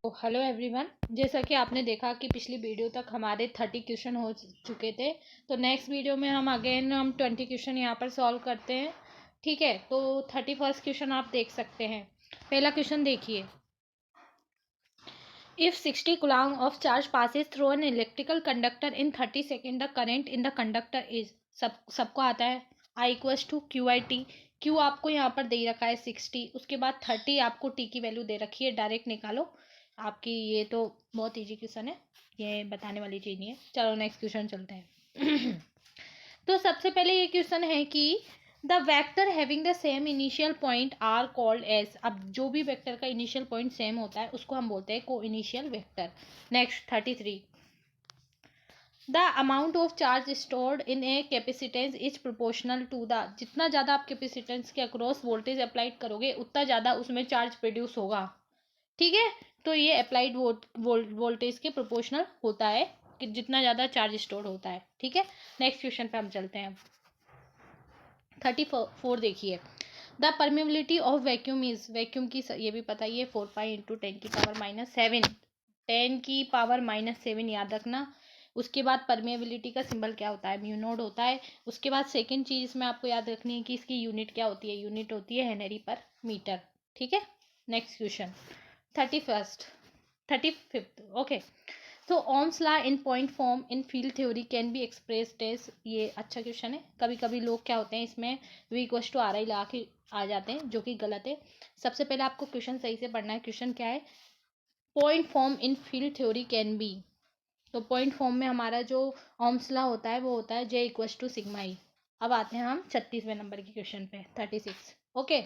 तो hello everyone, जैसा कि आपने देखा कि पिछली वीडियो तक हमारे 30 क्वेश्चन हो चुके थे। तो नेक्स्ट वीडियो में हम 20 क्वेश्चन यहाँ पर सॉल्व करते हैं। ठीक है, तो 31st क्वेश्चन आप देख सकते हैं। पहला क्वेश्चन देखिए। If 60 coulomb of charge passes through an electrical conductor in 30 second the current in the conductor is, सबको आता है, I equals to Q I T. Q आपको यहाँ पर दे रखा है 60, उसके बाद 30 आपको टी की वैल्यू दे रखी है, डायरेक्ट निकालो आपकी। ये तो बहुत इजी क्वेश्चन है, ये बताने वाली चीज़ नहीं है। चलो नेक्स्ट क्वेश्चन चलते हैं। तो सबसे पहले ये क्वेश्चन है कि the vector having the same initial point are called as. अब जो भी वेक्टर का इनिशियल पॉइंट सेम होता है उसको हम बोलते हैं को initial vector. Next 33, the amount of charge stored in a capacitance is proportional to the. जितना ज़्यादा आप कैपेसिटेंस के अक्रॉस वोल्टेज अप्लाइड करोगे उतना ज़्यादा उसमें चार्ज प्रोड्यूस होगा। ठीक है, तो ये अप्लाइड वोल्टेज के प्रोपोर्शनल होता है कि जितना ज़्यादा चार्ज स्टोर होता है। ठीक है, नेक्स्ट क्वेश्चन पे हम चलते हैं। 34 देखिए। The permeability of vacuum is, vacuum की ये भी पता ही है, 4 पाई इंटू 10⁻⁷ 10⁻⁷ याद रखना। उसके बाद परमेबिलिटी का सिंबल क्या होता है, म्यू नोड होता है। उसके बाद सेकंड चीज इसमें आपको याद रखनी है कि इसकी यूनिट क्या होती है, यूनिट होती है हेनरी पर मीटर। ठीक है, नेक्स्ट क्वेश्चन 35th। ओके, तो Ohm's law in point form in field theory can be expressed as, ये अच्छा क्वेश्चन है। कभी कभी लोग क्या होते हैं इसमें V equals to R I लगा के आ जाते हैं, जो कि गलत है। सबसे पहले आपको क्वेश्चन सही से पढ़ना है। क्वेश्चन क्या है, point form in field theory can B. तो पॉइंट फॉर्म में हमारा जो ओम्स लॉ होता है वो होता है J equals to sigma E. अब आते हैं हम 36वें नंबर के क्वेश्चन पे, 36। Okay,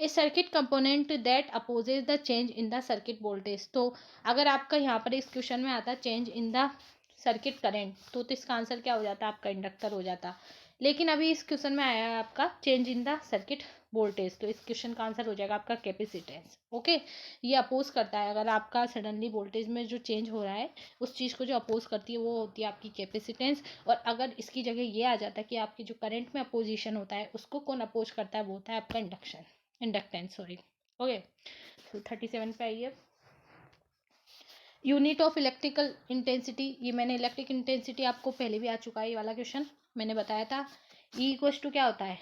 A circuit component that opposes the change in the circuit voltage. तो अगर आपका यहाँ पर इस क्वेश्चन में आता change in the circuit current, तो इसका आंसर क्या हो जाता, आपका इंडक्टर हो जाता। लेकिन अभी इस क्वेश्चन में आया है आपका change in the circuit voltage, तो इस क्वेश्चन का आंसर हो जाएगा आपका कैपेसिटेंस। ओके, ये अपोज करता है, अगर आपका सडनली वोल्टेज में जो चेंज हो रहा है उस चीज़ को जो अपोज करती है वो होती है आपकी कैपेसिटेंस। और अगर इसकी जगह ये आ जाता है कि आपकी जो करंट में अपोजिशन होता है उसको कौन अपोज करता है, वो होता है आपका इंडक्टेंस, सॉरी। ओके, तो 37 पे आइए। यूनिट ऑफ इलेक्ट्रिकल इंटेंसिटी, ये मैंने इलेक्ट्रिक इंटेंसिटी आपको पहले भी आ चुका है, ये वाला क्वेश्चन मैंने बताया था। ई इक्वल्स टू क्या होता है,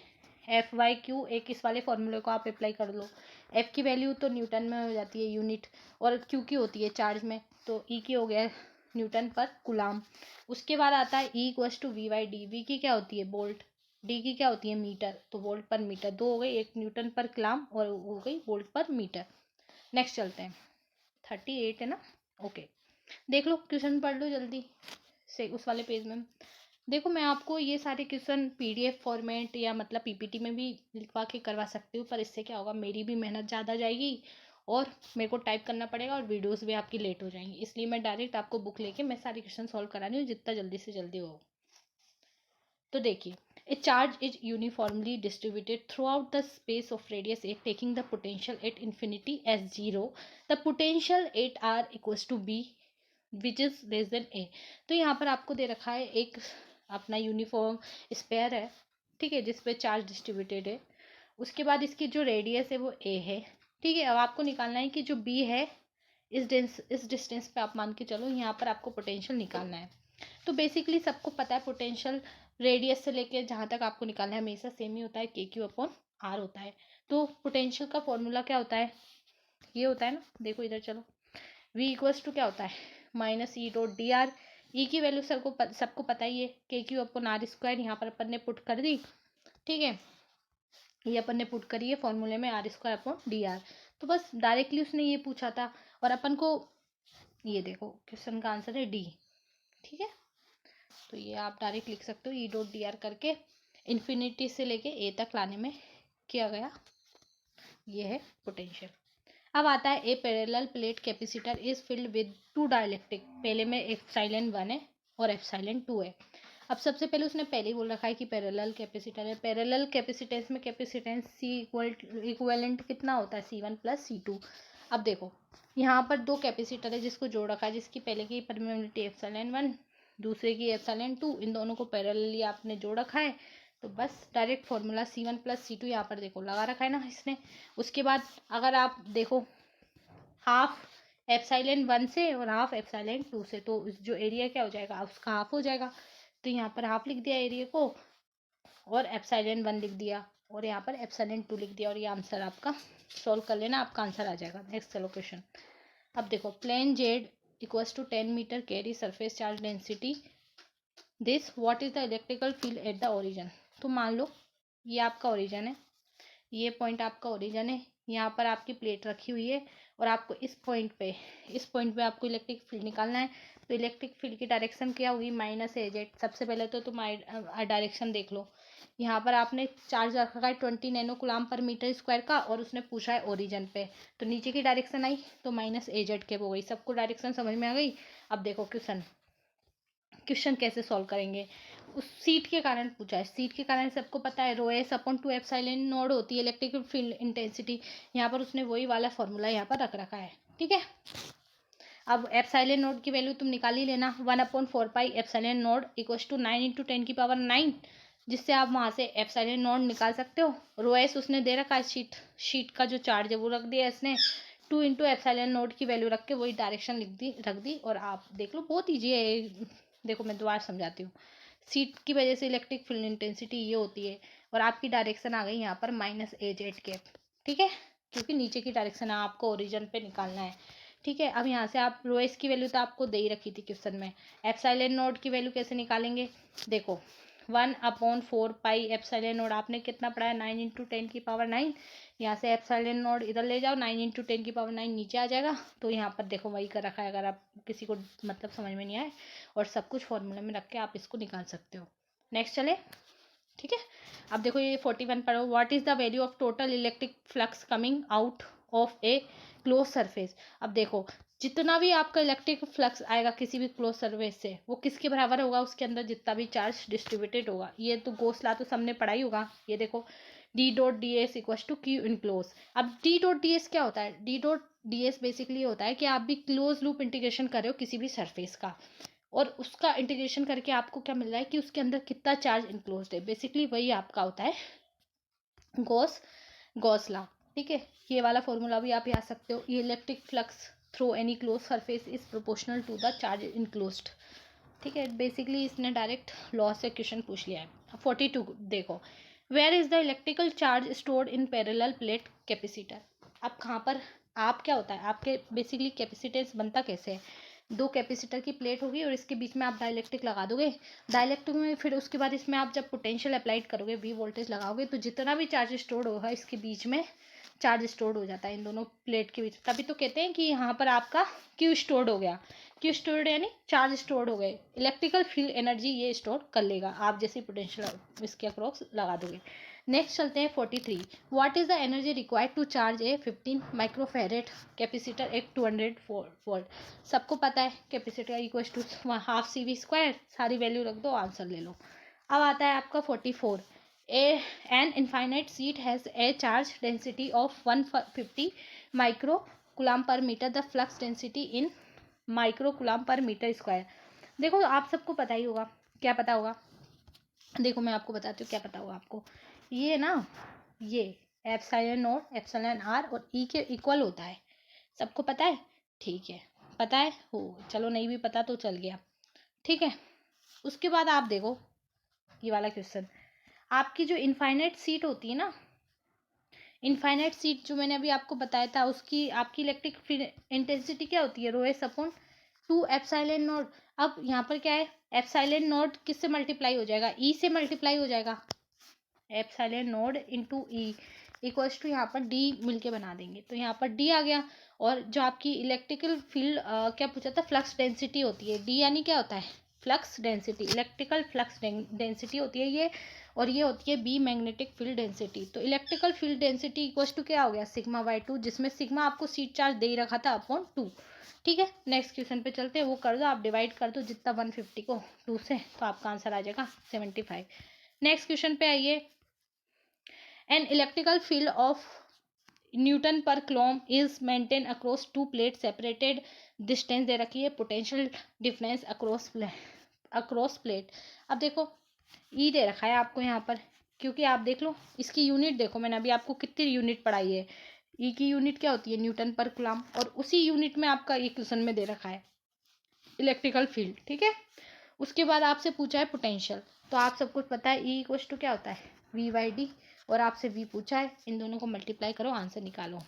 एफ वाई क्यू। एक इस वाले फॉर्मूले को आप अप्लाई कर लो। एफ की वैल्यू तो न्यूटन में हो जाती है यूनिट, और क्यू की होती है चार्ज में, तो ई की हो गया न्यूटन पर कुलाम। उसके बाद आता है E equals to V by D. V की क्या होती है वोल्ट, डी की क्या होती है मीटर, तो वोल्ट पर मीटर, दो हो गई, एक न्यूटन पर कलाम और हो गई वोल्ट पर मीटर। नेक्स्ट चलते हैं, 38 है ना। ओके, देख लो क्वेश्चन पढ़ लो जल्दी से उस वाले पेज में। देखो मैं आपको ये सारे क्वेश्चन PDF फॉर्मेट या मतलब PPT में भी लिखवा के करवा सकती हूँ, पर इससे क्या होगा, मेरी भी मेहनत ज़्यादा जाएगी और मेरे को टाइप करना पड़ेगा और वीडियोस भी आपकी लेट हो जाएंगी। इसलिए मैं डायरेक्ट आपको बुक लेके मैं सारे क्वेश्चन सॉल्व करा रही हूँ जितना जल्दी से जल्दी हो। तो देखिए, a charge is uniformly distributed throughout the space of radius a taking the potential at infinity as zero. The potential at r equals to b which is less than a. तो यहाँ पर आपको दे रखा है एक अपना uniform spare है, ठीक है, जिसपे चार्ज डिस्ट्रीब्यूटेड है। उसके बाद इसकी जो रेडियस है वो ए है। ठीक है, अब आपको निकालना है कि जो बी है इस डिस्टेंस पे आप मान के चलो, यहाँ पर आपको पोटेंशियल निकालना है। तो बेसिकली सबको पता है पोटेंशियल रेडियस से लेके जहाँ तक आपको निकालना है हमेशा सेम ही होता है, के क्यू अपॉन आर होता है। तो पोटेंशियल का फॉर्मूला क्या होता है, ये होता है ना, देखो इधर चलो, v इक्वल्स टू क्या होता है minus E dot d r. E की वैल्यू सबको पता ही है, के क्यू अपॉन आर स्क्वायर, यहाँ पर अपन ने पुट कर दी। ठीक है, ये अपन ने पुट करी है फॉर्मूले में R square upon D R. तो बस डायरेक्टली उसने ये पूछा था और अपन को, ये देखो क्वेश्चन का आंसर है डी। ठीक है, तो ये आप डायरेक्ट लिख सकते हो, ई डॉट डी आर करके इन्फिनिटी से लेके ए तक लाने में किया गया, ये है पोटेंशियल। अब आता है a parallel plate capacitor is filled with two dielectric. पहले में एप्सिलॉन 1 है और एप्सिलॉन 2 है। अब सबसे पहले उसने पहले ही बोल रखा है कि पैरेलल कैपेसिटर है। पैरेलल कैपेसिटेंस में कैपेसिटेंस सी इक्वलेंट कितना होता है, C1 प्लस C2। अब देखो यहाँ पर दो कैपेसिटर है जिसको जोड़ रखा है, जिसकी पहले की परमेबिलिटी एप्सिलॉन 1, दूसरे की एप्सिलॉन 2, इन दोनों को पैरेलली आपने जोड़ रखा है। तो बस direct formula C1 plus C2 यहाँ पर देखो लगा रखा है ना इसने। उसके बाद अगर आप देखो हाफ एप्सिलॉन 1 से और हाफ एप्सिलॉन 2 से, तो जो एरिया क्या हो जाएगा उसका हाफ हो जाएगा। तो यहाँ पर हाफ लिख दिया एरिया को और एप्सिलॉन 1 लिख दिया और यहाँ पर एप्सिलॉन 2 लिख दिया और ये आंसर आपका सॉल्व कर लेना, आपका आंसर आ जाएगा। नेक्स्ट चलो क्वेश्चन। अब देखो plane Z equals to 10 metre carry surface charge density this what is the electrical field at the origin. तो मान लो ये आपका ओरिजिन है, ये पॉइंट आपका ओरिजिन है, यहाँ पर आपकी प्लेट रखी हुई है और आपको इस पॉइंट पे आपको इलेक्ट्रिक फील्ड निकालना है। तो इलेक्ट्रिक फील्ड की डायरेक्शन क्या होगी, माइनस ए जेड। सबसे पहले तो तुम डायरेक्शन देख लो। यहाँ पर आपने चार्ज रखा है 20 nano coulomb per metre square का और उसने पूछा है ओरिजिन पे, तो नीचे की डायरेक्शन आई तो माइनस ए जेड के हो गई। सबको डायरेक्शन समझ में आ गई। अब देखो क्वेश्चन कैसे सॉल्व करेंगे। उस सीट के कारण पूछा है, सीट के कारण सबको पता है rho S upon 2 epsilon node होती है इलेक्ट्रिक फील्ड इंटेंसिटी। यहाँ पर उसने वही वाला फॉर्मूला यहाँ पर रख रखा है, ठीक है। अब एप्सिलॉन नोड की वैल्यू तुम निकाल ही लेना, 1/4 pi epsilon naught equals to 9 × 10⁹ जिससे आप वहाँ से एप्सिलॉन नोड निकाल सकते हो। रो एस उसने दे रखा है, शीट का जो चार्ज है वो रख दिया इसने, 2 × एप्सिलॉन नोड की वैल्यू रख के वही डायरेक्शन रख दी और आप देख लो बहुत ईजी है। देखो मैं दोबारा समझाती हूँ। सीट की वजह से इलेक्ट्रिक फील्ड इंटेंसिटी ये होती है और आपकी डायरेक्शन आ गई यहाँ पर माइनस ए जेड के, ठीक है, क्योंकि नीचे की डायरेक्शन आपको ओरिजिन पे निकालना है, ठीक है। अब यहाँ से आप रो एस की वैल्यू तो आपको दे ही रखी थी क्वेश्चन में। एप्सिलॉन नोड की वैल्यू कैसे निकालेंगे, देखो 1/4 पाई एप्सिलॉन नोड आपने कितना पढ़ा है, 9 × 10⁹ यहाँ से एप्सिलॉन नोड इधर ले जाओ, 9 × 10⁹ नीचे आ जाएगा। तो यहाँ पर देखो वही कर रखा है, अगर आप किसी को मतलब समझ में नहीं आए और सब कुछ फॉर्मूले में रख के आप इसको निकाल सकते हो। नेक्स्ट चले, ठीक है। अब देखो ये 41 पढ़ो। What is the value of total electric flux coming out of A close surface. अब देखो जितना भी आपका इलेक्ट्रिक फ्लक्स आएगा किसी भी क्लोज सरफेस से वो किसके बराबर होगा, उसके अंदर जितना भी चार्ज डिस्ट्रीब्यूटेड होगा। ये तो गॉस लॉ तो सबने पढ़ा ही होगा। ये देखो D dot D S equals to Q enclose. अब डी डॉट डी एस क्या होता है, D dot D S basically होता है कि आप भी क्लोज लूप इंटीग्रेशन कर रहे हो किसी भी सरफेस का और उसका इंटीग्रेशन करके आपको क्या मिल रहा है कि उसके अंदर कितना चार्ज इंक्लोज्ड है, बेसिकली वही आपका होता है गॉस लॉ, ठीक है। ये वाला फॉर्मूला भी आप याद सकते हो। ये electric flux through any closed surface is proportional to the charge enclosed, ठीक है। बेसिकली इसने डायरेक्ट लॉ से क्वेश्चन पूछ लिया है। 42 देखो, where is the electrical charge stored in parallel plate capacitor. अब कहाँ पर आप क्या होता है आपके बेसिकली कैपेसिटेंस बनता कैसे है, दो कैपेसिटर की प्लेट होगी और इसके बीच में आप डाइलेक्ट्रिक लगा दोगे। डाइलेक्ट्रिक में फिर उसके बाद इसमें आप जब पोटेंशियल अप्लाइड करोगे, वी वोल्टेज लगाओगे, तो जितना भी चार्ज स्टोर्ड होगा इसके बीच में चार्ज स्टोर्ड हो जाता है इन दोनों प्लेट के बीच। तभी तो कहते हैं कि यहाँ पर आपका क्यू स्टोर्ड हो गया। क्यू स्टोर्ड यानी चार्ज स्टोर्ड हो गए, इलेक्ट्रिकल फील्ड एनर्जी ये स्टोर कर लेगा आप जैसे पोटेंशियल इसके अक्रॉस लगा दोगे। नेक्स्ट चलते हैं 43। What is the energy required to charge a 15 microfarad capacitor at 200 volt. सबको पता है capacitor equal to half C V square, सारी वैल्यू रख दो आंसर ले लो। अब आता है आपका 44। An infinite sheet has a charge density of 150 micro coulomb per metre, the flux density in micro coulomb per metre square. देखो आप सबको पता ही होगा, क्या पता होगा, देखो मैं आपको बताती हूँ क्या पता होगा आपको। ये ना ये एप्सिलॉन नोट एप्सिलॉन आर और ई के इक्वल होता है, सबको पता है, ठीक है, पता है हो, चलो नहीं भी पता तो चल गया, ठीक है। उसके बाद आप देखो ये वाला क्वेश्चन, आपकी जो इनफाइनाइट सीट होती है ना, इनफाइनाइट सीट जो मैंने अभी आपको बताया था, उसकी आपकी इलेक्ट्रिक इंटेंसिटी क्या होती है, rho S upon 2 epsilon note. अब यहाँ पर क्या है, एप्सिलॉन नोट किससे मल्टीप्लाई हो जाएगा, ई से मल्टीप्लाई हो जाएगा, epsilon naught into E equals to यहाँ पर डी मिलके बना देंगे, तो यहाँ पर डी आ गया। और जो आपकी इलेक्ट्रिकल फील्ड क्या पूछा था, फ्लक्स डेंसिटी होती है, डी यानी क्या होता है, flux density, electrical flux density होती है ये, और ये होती है बी मैग्नेटिक फील्ड डेंसिटी। तो electrical field density equals to क्या हो गया, सिग्मा/2, जिसमें सिग्मा आपको सीट चार्ज दे ही रखा था अपॉन 2, ठीक है। नेक्स्ट क्वेश्चन पे चलते हैं, वो कर दो आप, डिवाइड कर दो जितना 150 को 2 से, तो आपका आंसर आ जाएगा 75। नेक्स्ट क्वेश्चन पे आइए, an electrical field of newton per coulomb is maintain across two plate separated distance दे रखी है, पोटेंशियल डिफरेंस अक्रॉस प्लेट। अब देखो ई दे रखा है आपको यहाँ पर, क्योंकि आप देख लो इसकी यूनिट देखो, मैंने अभी आपको कितनी यूनिट पढ़ाई है, ई की यूनिट क्या होती है, न्यूटन पर कूलम, और उसी यूनिट में आपका ये क्वेश्चन में दे रखा है इलेक्ट्रिकल फील्ड, ठीक है। उसके बाद आपसे पूछा है पोटेंशियल, तो आप सबको पता है ई इक्वल टू क्या होता है, वी बाई डी, और आपसे वी पूछा है, इन दोनों को मल्टीप्लाई करो, आंसर निकालो।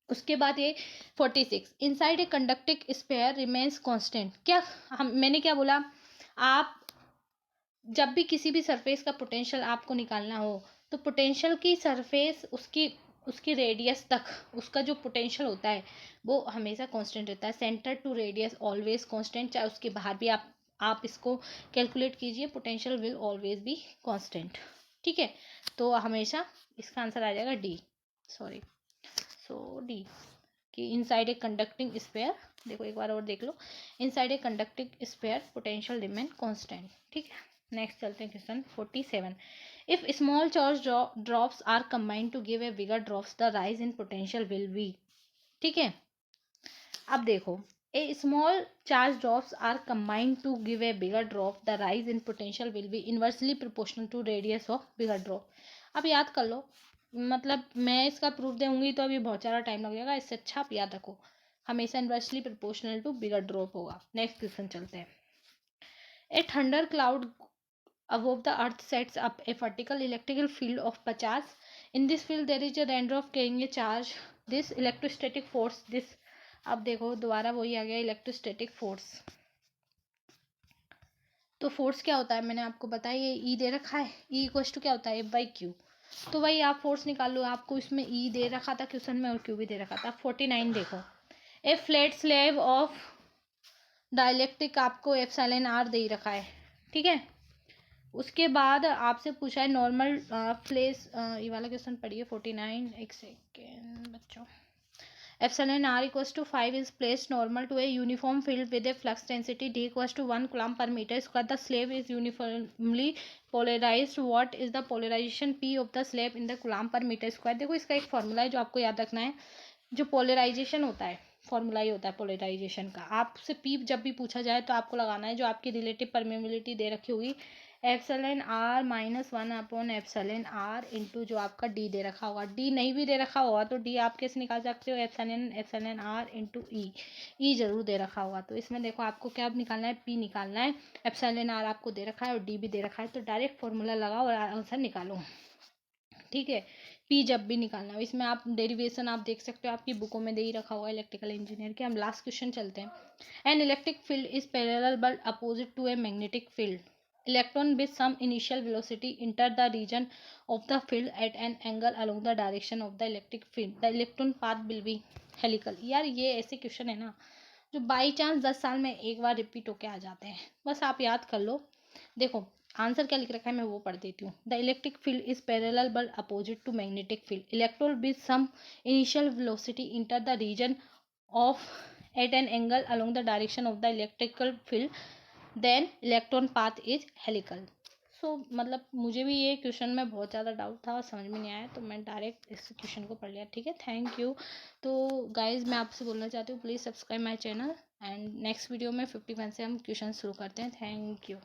उसके बाद ये 46, inside a conducting sphere remains constant, क्या मैंने क्या बोला, आप जब भी किसी भी सरफेस का पोटेंशियल आपको निकालना हो, तो पोटेंशियल की सरफेस उसकी उसकी रेडियस तक उसका जो पोटेंशियल होता है वो हमेशा कांस्टेंट रहता है। Centre to radius always constant, चाहे उसके बाहर भी आप इसको कैलकुलेट कीजिए, potential will always be constant, ठीक है। तो हमेशा इसका आंसर आ जाएगा डी, सॉरी, सो डी, कि इनसाइड ए कंडक्टिंग स्फीयर, देखो एक बार और देख लो, inside a conducting sphere potential remain constant, ठीक है। नेक्स्ट चलते हैं question 47, if small charge drops are combined to give a bigger drops the rise in potential will be, ठीक है। अब देखो, a small charge drops are combined to give a bigger drop, the rise in potential will be inversely proportional to radius of bigger drop. अब याद कर लो, मतलब मैं इसका प्रूफ दूंगी तो अभी बहुत सारा टाइम लग जाएगा, इससे अच्छा आप याद रखो, हमेशा inversely proportional to bigger drop होगा। नेक्स्ट क्वेश्चन चलते हैं, a thunder cloud above the earth sets up a vertical electrical field of 50. In this field there is a raindrop carrying a charge, this electrostatic force, this, अब देखो दोबारा वही आ गया electrostatic force. तो force क्या होता है, मैंने आपको बताया, ये ई दे रखा है, ई इक्वल टू क्या होता है, एफ बाई क्यू। तो वही आप फोर्स निकाल लो, आपको इसमें ई दे रखा था क्वेश्चन में और क्यू भी दे रखा था। 49 देखो, ए फ्लैट स्लैब ऑफ डाइलेक्ट्रिक, आपको एप्सिलॉन आर दे रखा है, ठीक है। उसके बाद आपसे पूछा है नॉर्मल फ्लेस, ये वाला क्वेश्चन पढ़िए 49, एक सेकेंड बच्चों। Epsilon R equals to 5 is placed normal to a uniform field with a flux density D equals to 1 coulomb per metre square, the slab is uniformly polarised, what is the polarisation P of the slab in the coulomb per metre square. देखो इसका एक formula है जो आपको याद रखना है, जो पोलराइजेशन होता है, फॉर्मूला ही होता है पोलराइजेशन का। आपसे पी जब भी पूछा जाए तो आपको लगाना है जो आपकी रिलेटिव परमेबिलिटी दे रखी होगी, epsilon R minus 1 upon epsilon R into जो आपका डी दे रखा होगा। डी नहीं भी दे रखा होगा तो डी आप कैसे निकाल सकते हो, एप्सिलॉन आर इंटू ई, ई जरूर दे रखा होगा। तो इसमें देखो आपको क्या निकालना है, पी निकालना है, एप्सिलॉन आर आपको दे रखा है और डी भी दे रखा है, तो डायरेक्ट फॉर्मूला लगाओ और आंसर निकालो, ठीक है। पी जब भी निकालना हो, इसमें आप डेरिवेशन आप देख सकते हो, आपकी बुकों में दे ही रखा होगा इलेक्ट्रिकल इंजीनियर के। हम लास्ट क्वेश्चन चलते हैं, an electric field is parallel but opposite to a magnetic field, electron with some initial velocity enter the region of the field at an angle along the direction of the electric field, the electron path will be helical. यार ये ऐसे question है ना जो by chance 10 साल में एक बार repeat होके आ जाते हैं, बस आप याद कर लो। देखो आंसर क्या लिख रखा है मैं वो पढ़ देती हूँ, the electric field is parallel but opposite to magnetic field, electron with some initial velocity enter the region of at an angle along the direction of the electrical field, then electron path is helical. So मतलब मुझे भी ये question में बहुत ज़्यादा doubt था, समझ में नहीं आया, तो मैं डायरेक्ट इस क्वेश्चन को पढ़ लिया, ठीक है। Thank you. तो गाइज मैं आपसे बोलना चाहती हूँ please subscribe my channel, and next video में 51 से हम क्वेश्चन शुरू करते हैं। Thank you.